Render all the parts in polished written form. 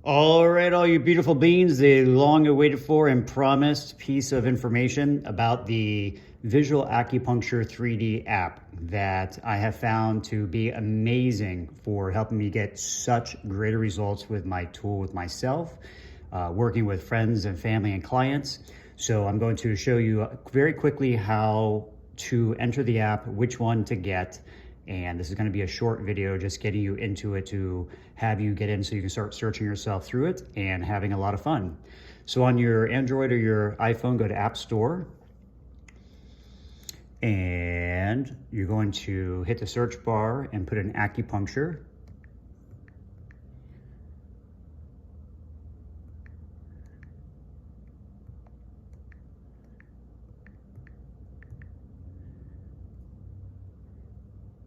All right, all you beautiful beings, the long awaited for and promised piece of information about the Visual Acupuncture 3D app that I have found to be amazing for helping me get such greater results with my tool with myself, working with friends and family and clients. So I'm going to show you very quickly how to enter the app, which one to get. And this is going to be a short video just getting you into it to have you get in so you can start searching yourself through it and having a lot of fun. So on your Android or your iPhone, go to App Store and you're going to hit the search bar and put in acupuncture.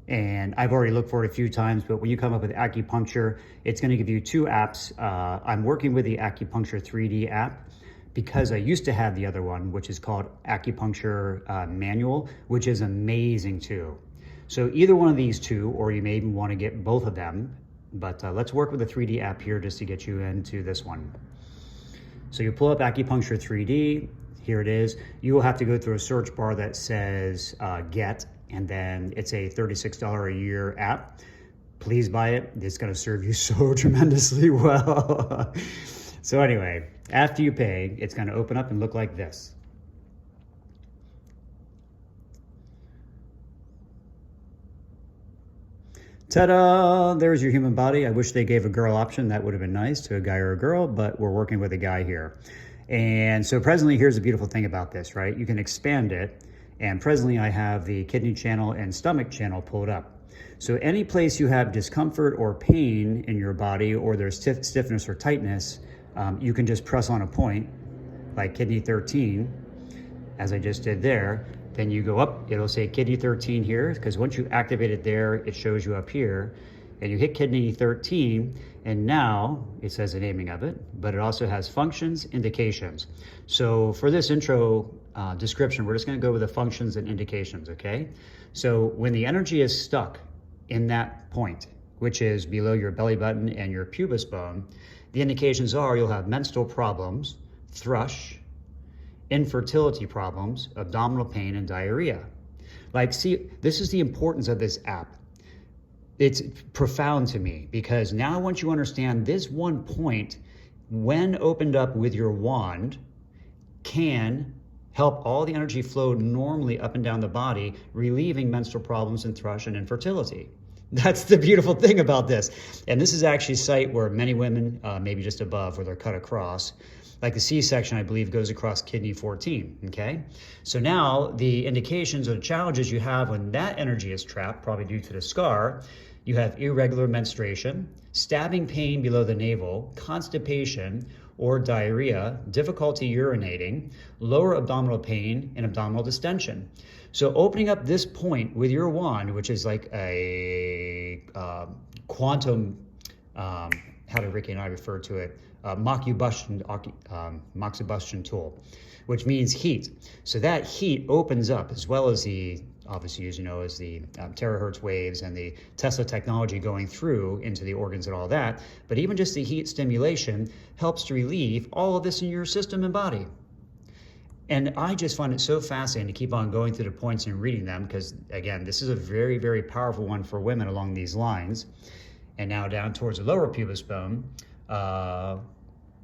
And I've already looked for it a few times, but when you come up with acupuncture, it's going to give you two apps. I'm working with the Acupuncture 3D app because I used to have the other one, which is called Acupuncture Manual, which is amazing too. So either one of these two, or you may even want to get both of them, but let's work with the 3D app here just to get you into this one. So you pull up Acupuncture 3D, here it is. You will have to go through a search bar that says get, and then it's a $36 a year app. Please buy it. It's going to serve you so tremendously well. So anyway, after you pay, it's going to open up and look like this. Ta-da! There's your human body. I wish they gave a girl option. That would have been nice to a guy or a girl, but we're working with a guy here. And so presently, here's the beautiful thing about this, right? You can expand it. And presently I have the kidney channel and stomach channel pulled up. So any place you have discomfort or pain in your body, or there's stiffness or tightness, you can just press on a point, like kidney 13, as I just did there. Then you go up, it'll say kidney 13 here, because once you activate it there, it shows you up here. And you hit kidney 13, and now it says the naming of it, but it also has functions, indications. So for this intro description, we're just going to go with the functions and indications, okay? So when the energy is stuck in that point, which is below your belly button and your pubis bone, the indications are you'll have menstrual problems, thrush, infertility problems, abdominal pain, and diarrhea. Like, see, this is the importance of this app. It's profound to me because now once you understand this one point, when opened up with your wand, can help all the energy flow normally up and down the body, relieving menstrual problems and thrush and infertility. That's the beautiful thing about this. And this is actually a site where many women, maybe just above where they're cut across, like the C-section, I believe, goes across kidney 14, okay? So now the indications or the challenges you have when that energy is trapped, probably due to the scar, you have irregular menstruation, stabbing pain below the navel, constipation or diarrhea, difficulty urinating, lower abdominal pain, and abdominal distension. So opening up this point with your wand, which is like a quantum, how did Ricky and I refer to it? Moxibustion tool, which means heat. So that heat opens up, as well as the, obviously, as you know, as the terahertz waves and the Tesla technology going through into the organs and all that. But even just the heat stimulation helps to relieve all of this in your system and body. And I just find it so fascinating to keep on going through the points and reading them because, again, this is a very, very powerful one for women along these lines. And now down towards the lower pubis bone,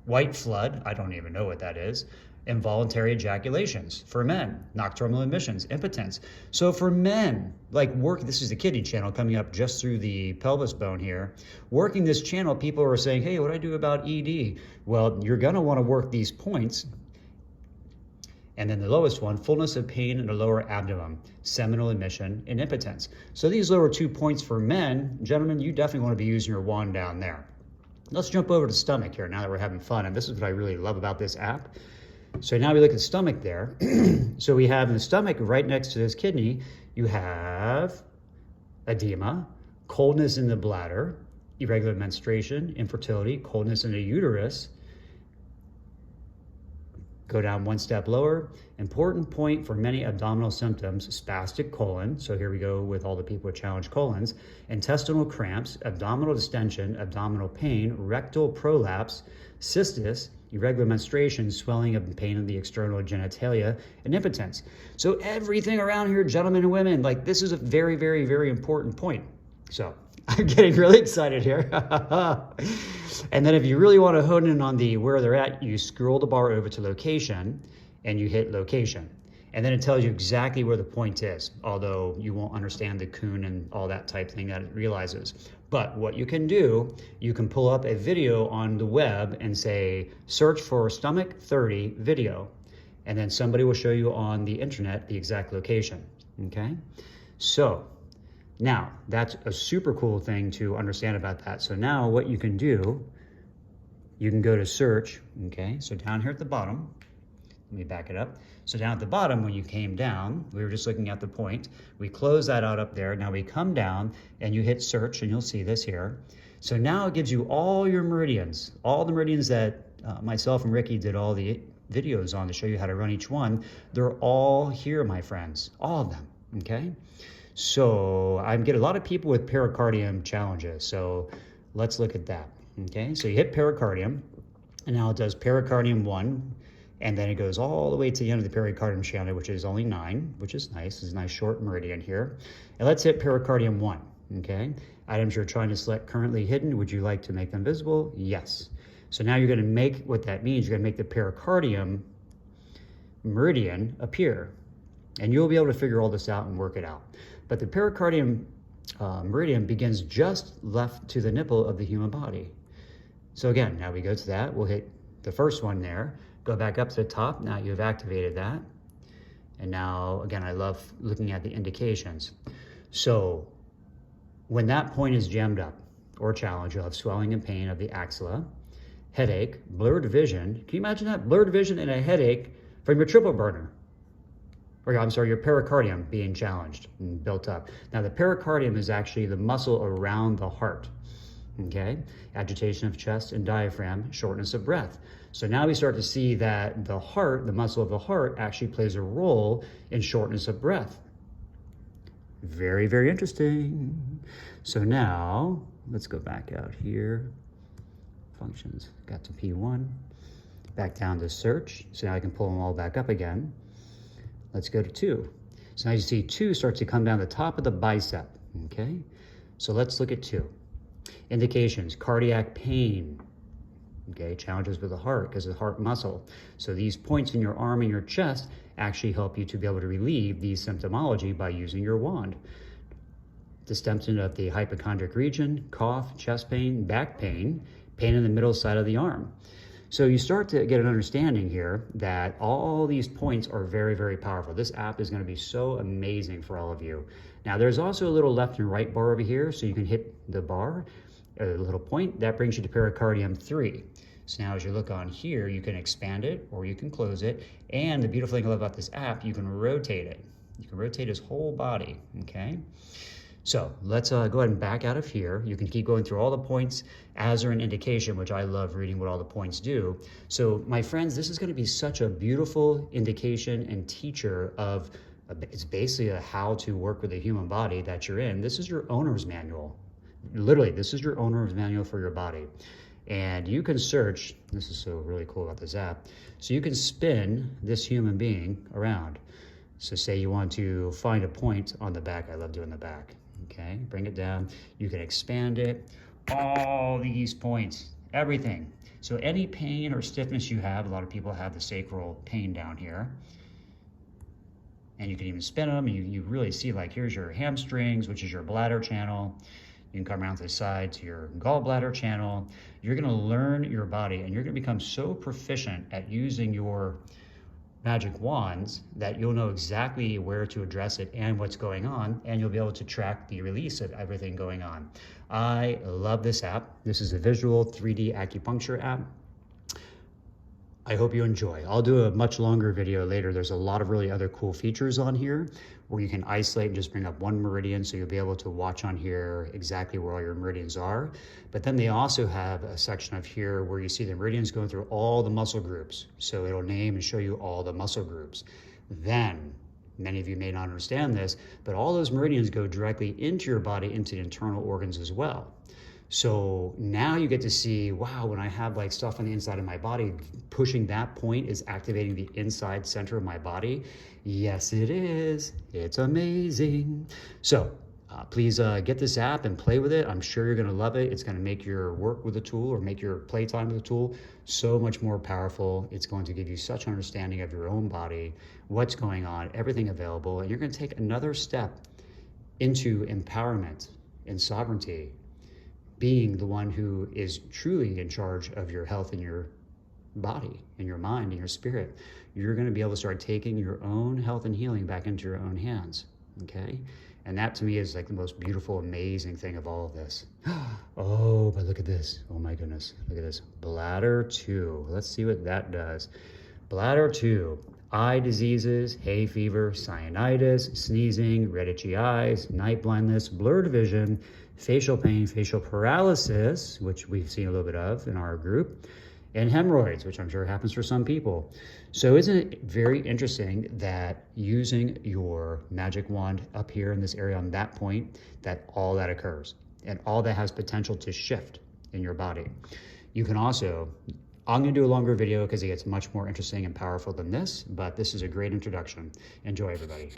white flood, I don't even know what that is, involuntary ejaculations for men, nocturnal emissions, impotence. So for men, like this is the kidney channel coming up just through the pelvis bone here. Working this channel, people are saying, hey, what do I do about ED? Well, you're gonna wanna work these points. And then the lowest one, fullness of pain in the lower abdomen, seminal emission, and impotence. So these lower 2 points for men, gentlemen, you definitely wanna be using your wand down there. Let's jump over to stomach here now that we're having fun. And this is what I really love about this app. So now we look at the stomach there. So we have in the stomach right next to this kidney, you have edema, coldness in the bladder, irregular menstruation, infertility, coldness in the uterus, Go down one step lower. Important point for many abdominal symptoms: spastic colon. So here we go with all the people with challenged colons. Intestinal cramps, abdominal distension, abdominal pain, rectal prolapse, cystis, irregular menstruation, swelling of pain of the external genitalia, and impotence. So everything around here, gentlemen and women, like this is a very, very, very important point. So I'm getting really excited here. And then if you really want to hone in on the where they're at, you scroll the bar over to location and you hit location. And then it tells you exactly where the point is, although you won't understand the coon and all that type thing that it realizes. But what you can do, you can pull up a video on the web and say, search for stomach 30 video. And then somebody will show you on the internet the exact location, okay? So now that's a super cool thing to understand about that. So now what you can do, you can go to search, okay? So down here at the bottom, let me back it up. So down at the bottom, when you came down, we were just looking at the point. We close that out up there. Now we come down and you hit search and you'll see this here. So now it gives you all your meridians, all the meridians that myself and Ricky did all the videos on to show you how to run each one. They're all here, my friends, all of them, okay? So I get a lot of people with pericardium challenges. So let's look at that, okay? So you hit pericardium and now it does pericardium 1. And then it goes all the way to the end of the pericardium channel, which is only 9, which is nice. It's a nice short meridian here. And let's hit pericardium 1, okay? Items you're trying to select currently hidden. Would you like to make them visible? Yes. So now you're gonna make, what that means, you're gonna make the pericardium meridian appear. And you'll be able to figure all this out and work it out. But the pericardium meridian begins just left to the nipple of the human body. So again, now we go to that. We'll hit the first one there. Go back up to the top. Now you've activated that. And now, again, I love looking at the indications. So when that point is jammed up or challenged, you'll have swelling and pain of the axilla, headache, blurred vision. Can you imagine that? Blurred vision and a headache from your triple burner. Or I'm sorry, your pericardium being challenged and built up. Now the pericardium is actually the muscle around the heart. Okay, agitation of chest and diaphragm, shortness of breath. So now we start to see that the heart, the muscle of the heart, actually plays a role in shortness of breath. Very, very interesting. So now let's go back out here. Functions, got to P1, back down to search. So now I can pull them all back up again. Let's go to 2. So now you see 2 starts to come down the top of the bicep. Okay, so let's look at 2. Indications: cardiac pain, okay, challenges with the heart because of the heart muscle. So these points in your arm and your chest actually help you to be able to relieve these symptomology by using your wand. Distension of the hypochondriac region, cough, chest pain, back pain, pain in the middle side of the arm. So you start to get an understanding here that all these points are very, very powerful. This app is going to be so amazing for all of you. Now there's also a little left and right bar over here, so you can hit the bar, a little point, that brings you to pericardium 3. So now as you look on here, you can expand it or you can close it. And the beautiful thing I love about this app, you can rotate it. You can rotate his whole body, okay? So let's go ahead and back out of here. You can keep going through all the points as they're an indication, which I love reading what all the points do. So my friends, this is going to be such a beautiful indication and teacher of, it's basically a how to work with the human body that you're in. This is your owner's manual. Literally, this is your owner's manual for your body. And you can search, this is so really cool about this app, so you can spin this human being around. So say you want to find a point on the back. I love doing the back. Okay, bring it down. You can expand it. All these points, everything. So any pain or stiffness you have, a lot of people have the sacral pain down here. And you can even spin them. And you really see, like, here's your hamstrings, which is your bladder channel. You can come around to the side to your gallbladder channel. You're gonna learn your body and you're gonna become so proficient at using your magic wands that you'll know exactly where to address it and what's going on, and you'll be able to track the release of everything going on. I love this app. This is a visual 3D acupuncture app. I hope you enjoy. I'll do a much longer video later. There's a lot of really other cool features on here where you can isolate and just bring up one meridian, so you'll be able to watch on here exactly where all your meridians are. But then they also have a section of here where you see the meridians going through all the muscle groups. So it'll name and show you all the muscle groups. Then, many of you may not understand this, but all those meridians go directly into your body, into the internal organs as well. So now you get to see, wow, when I have like stuff on the inside of my body, pushing that point is activating the inside center of my body. Yes, it is. It's amazing. So please get this app and play with it. I'm sure you're going to love it. It's going to make your work with the tool, or make your playtime with the tool, so much more powerful. It's going to give you such understanding of your own body, what's going on, everything available. And you're going to take another step into empowerment and sovereignty, being the one who is truly in charge of your health and your body and your mind and your spirit. You're going to be able to start taking your own health and healing back into your own hands, okay? And that to me is like the most beautiful, amazing thing of all of this. Oh, but look at this. Oh my goodness, look at this. Bladder 2. Let's see what that does. Bladder 2. Eye diseases, hay fever, cyanitis, sneezing, red itchy eyes, night blindness, blurred vision, facial pain, facial paralysis, which we've seen a little bit of in our group, and hemorrhoids, which I'm sure happens for some people. So isn't it very interesting that using your magic wand up here in this area on that point, that all that occurs and all that has potential to shift in your body? You can also, I'm going to do a longer video because it gets much more interesting and powerful than this, but this is a great introduction. Enjoy, everybody.